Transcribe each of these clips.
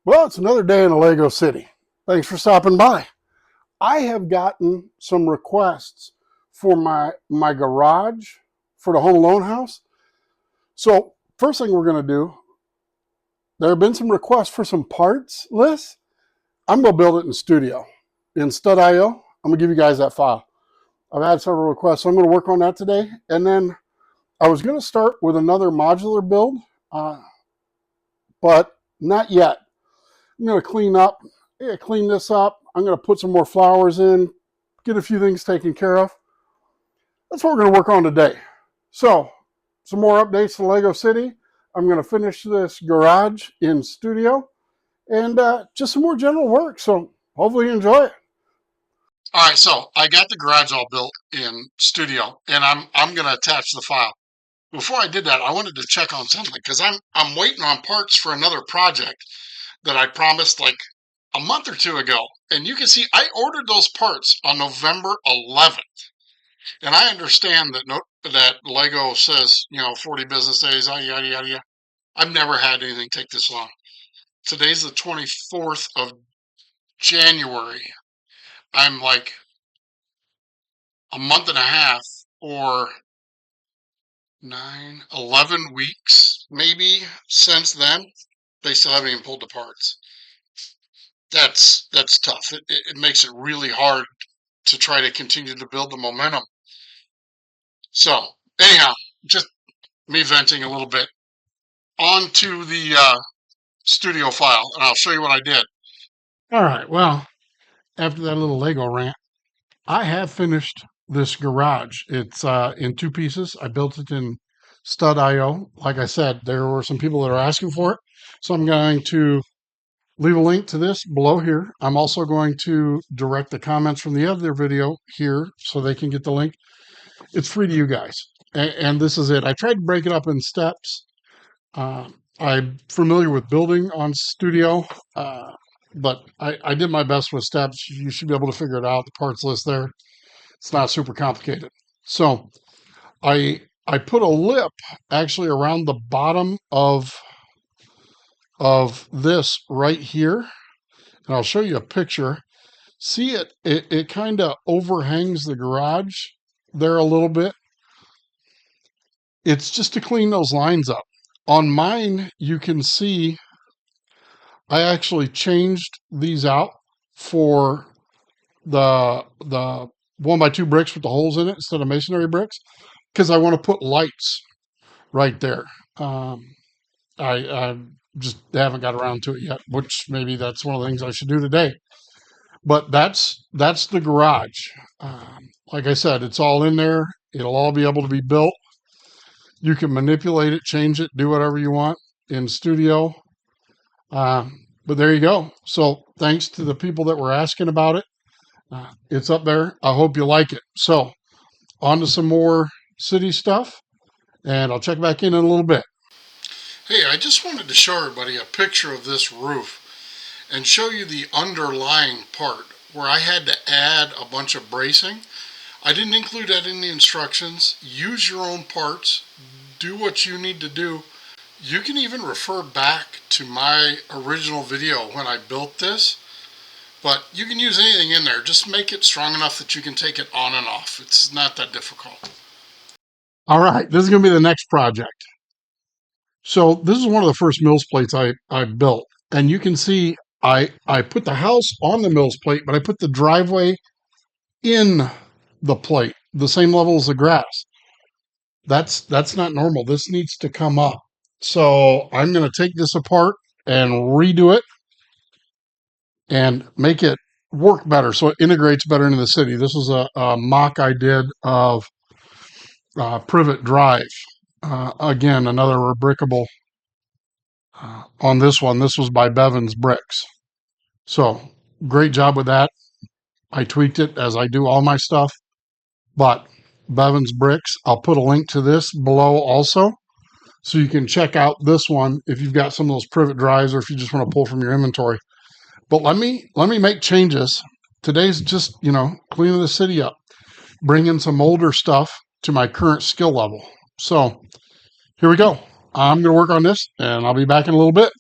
Well, it's another day in a Lego City. Thanks for stopping by. I have gotten some requests for my garage for the Home Alone house. So first thing we're going to do, there have been some requests for some parts lists. I'm going to build it in Studio. In Stud.io, I'm going to give you guys that file. I've had several requests, so I'm going to work on that today. And then I was going to start with another modular build, but not yet. I'm going to clean this up. I'm going to put some more flowers in, get a few things taken care of. That's what we're going to work on today. So, some more updates to Lego City. I'm going to finish this garage in Studio and just some more general work. So, hopefully you enjoy it. All right, so I got the garage all built in Studio, and I'm going to attach the file. Before I did that, I wanted to check on something because I'm waiting on parts for another project that I promised like a month or two ago. And you can see I ordered those parts on November 11th. And I understand that Lego says, 40 business days, yada, yada, yada, yada. I've never had anything take this long. Today's the 24th of January. I'm like a month and a half or 11 weeks maybe since then. They still haven't even pulled the parts. That's tough. It makes it really hard to try to continue to build the momentum. So anyhow, just me venting a little bit. On to the Studio file, and I'll show you what I did. All right, well, after that little Lego rant, I have finished this garage. It's in two pieces. I built it in Stud.io. Like I said, there were some people that are asking for it, so I'm going to leave a link to this below here. I'm also going to direct the comments from the other video here so they can get the link. It's free to you guys. And this is it. I tried to break it up in steps. I'm familiar with building on Studio, but I did my best with steps. You should be able to figure it out. The parts list there. It's not super complicated. So I put a lip actually around the bottom of this right here. And I'll show you a picture. See it kind of overhangs the garage there a little bit. It's just to clean those lines up. On mine, you can see I actually changed these out for the 1x2 bricks with the holes in it instead of masonry bricks because I want to put lights right there. I just haven't got around to it yet, which maybe that's one of the things I should do today. But that's the garage. Like I said, it's all in there. It'll all be able to be built. You can manipulate it, change it, do whatever you want in Studio. But there you go. So thanks to the people that were asking about it. It's up there. I hope you like it. So on to some more city stuff, and I'll check back in a little bit. Hey, I just wanted to show everybody a picture of this roof and show you the underlying part where I had to add a bunch of bracing. I didn't include that in the instructions. Use your own parts. Do what you need to do. You can even refer back to my original video when I built this, but you can use anything in there. Just make it strong enough that you can take it on and off. It's not that difficult. All right, this is going to be the next project. So this is one of the first Mills plates I built, and you can see I put the house on the Mills plate, but I put the driveway in the plate, the same level as the grass. That's not normal. This needs to come up. So I'm going to take this apart and redo it and make it work better so it integrates better into the city. This is a mock I did of Privet Drive. Again, another rebrickable. On this one, this was by Bevan's Bricks. So great job with that. I tweaked it as I do all my stuff. But Bevan's Bricks, I'll put a link to this below also. So you can check out this one if you've got some of those Privet drives or if you just want to pull from your inventory. But let me make changes. Today's just, cleaning the city up, bringing some older stuff to my current skill level. So here we go. I'm going to work on this, and I'll be back in a little bit.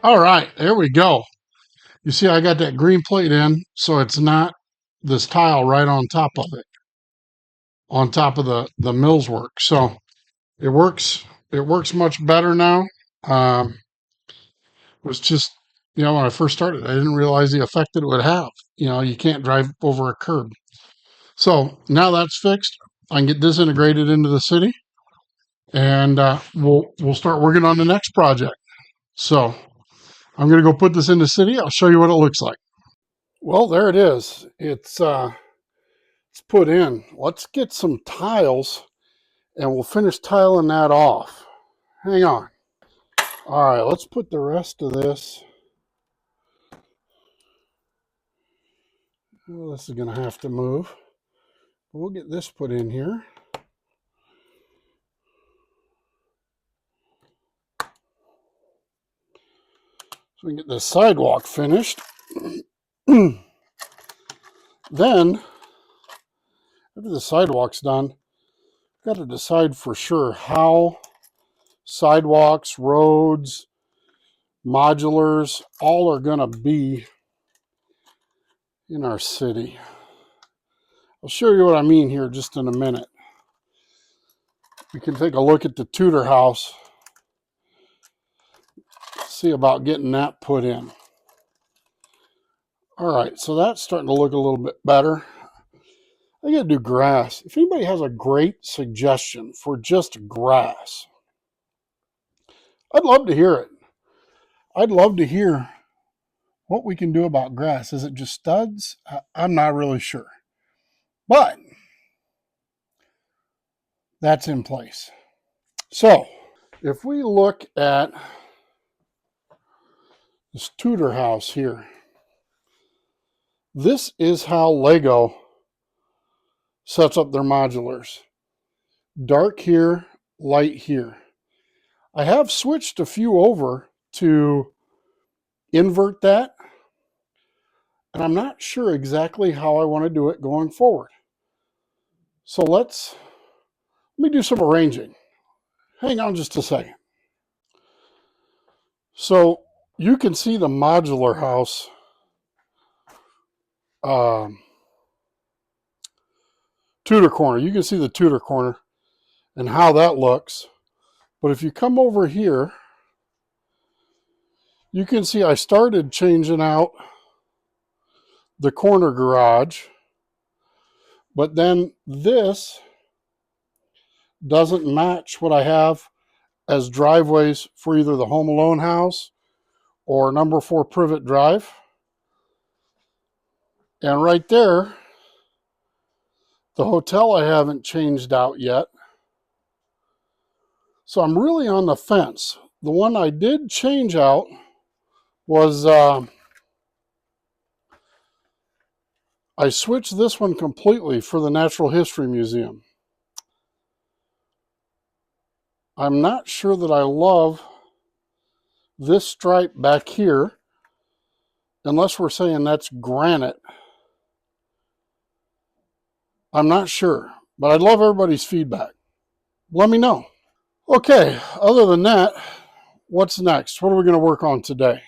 All right, there we go. You see, I got that green plate in, so it's not this tile right on top of it, on top of the mills work. So it works. It works much better now. It was just, when I first started, I didn't realize the effect that it would have. You can't drive over a curb. So now that's fixed. I can get this integrated into the city, and we'll start working on the next project. So I'm going to go put this in the city. I'll show you what it looks like. Well, there it is. It's put in. Let's get some tiles, and we'll finish tiling that off. Hang on. All right, let's put the rest of this. Well, this is going to have to move. We'll get this put in here. So we can get the sidewalk finished. Then, after the sidewalk's done, got to decide for sure how sidewalks, roads, modulars, all are going to be in our city. I'll show you what I mean here just in a minute. We can take a look at the Tudor house, see about getting that put in. All right, so that's starting to look a little bit better. I gotta do grass. If anybody has a great suggestion for just grass, I'd love to hear it. I'd love to hear what we can do about grass. Is it just studs? I'm not really sure. But that's in place. So if we look at this Tudor house here, this is how Lego sets up their modulars. Dark here, light here. I have switched a few over to invert that, and I'm not sure exactly how I want to do it going forward. So let me do some arranging. Hang on just a second. So you can see the modular house Tudor corner. You can see the Tudor corner and how that looks. But if you come over here, you can see I started changing out the corner garage, but then this doesn't match what I have as driveways for either the Home Alone house or number 4 Privet Drive. And right there, the hotel I haven't changed out yet. So I'm really on the fence. The one I did change out was I switched this one completely for the Natural History Museum. I'm not sure that I love this stripe back here, unless we're saying that's granite. I'm not sure, but I'd love everybody's feedback. Let me know. Okay, other than that, what's next? What are we going to work on today?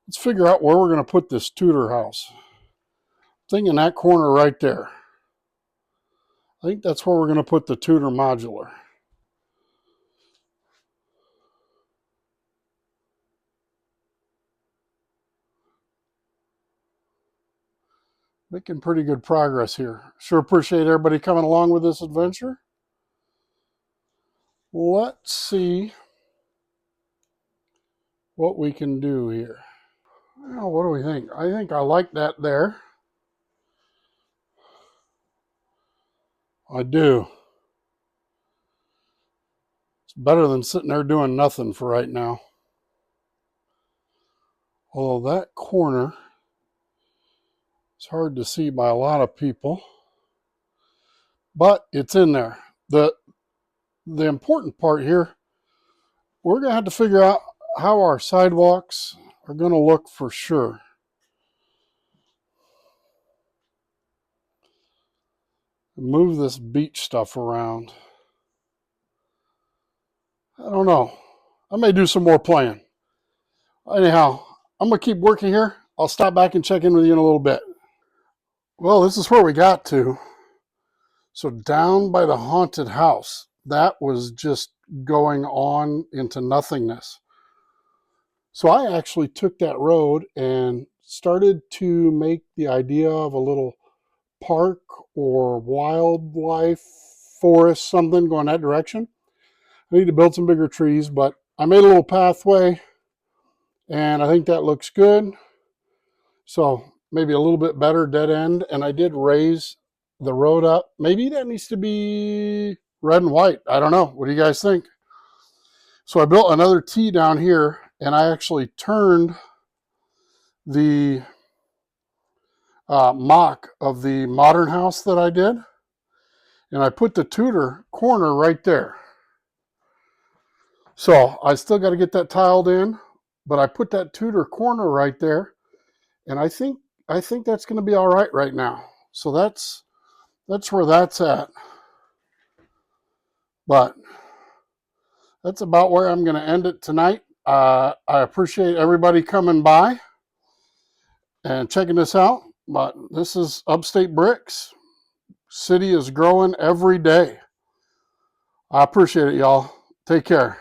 Let's figure out where we're going to put this Tudor house. I think in that corner right there. I think that's where we're going to put the Tudor modular. Making pretty good progress here. Sure appreciate everybody coming along with this adventure. Let's see what we can do here. Well, what do we think? I think I like that there. I do. It's better than sitting there doing nothing for right now. Although that corner is hard to see by a lot of people, but it's in there. The important part here, we're going to have to figure out how our sidewalks are going to look for sure. Move this beach stuff around. I don't know. I may do some more playing. Anyhow, I'm going to keep working here. I'll stop back and check in with you in a little bit. Well, this is where we got to. So down by the haunted house, that was just going on into nothingness. So I actually took that road and started to make the idea of a little park or wildlife forest, something going that direction. I need to build some bigger trees, but I made a little pathway and I think that looks good. So maybe a little bit better dead end. And I did raise the road up. Maybe that needs to be red and white. I don't know. What do you guys think? So I built another T down here and I actually turned the mock of the modern house that I did. And I put the Tudor corner right there. So I still got to get that tiled in, but I put that Tudor corner right there. And I think that's going to be all right now. So that's where that's at. But that's about where I'm going to end it tonight. I appreciate everybody coming by and checking this out. But this is Upstate Bricks. City is growing every day. I appreciate it, y'all. Take care.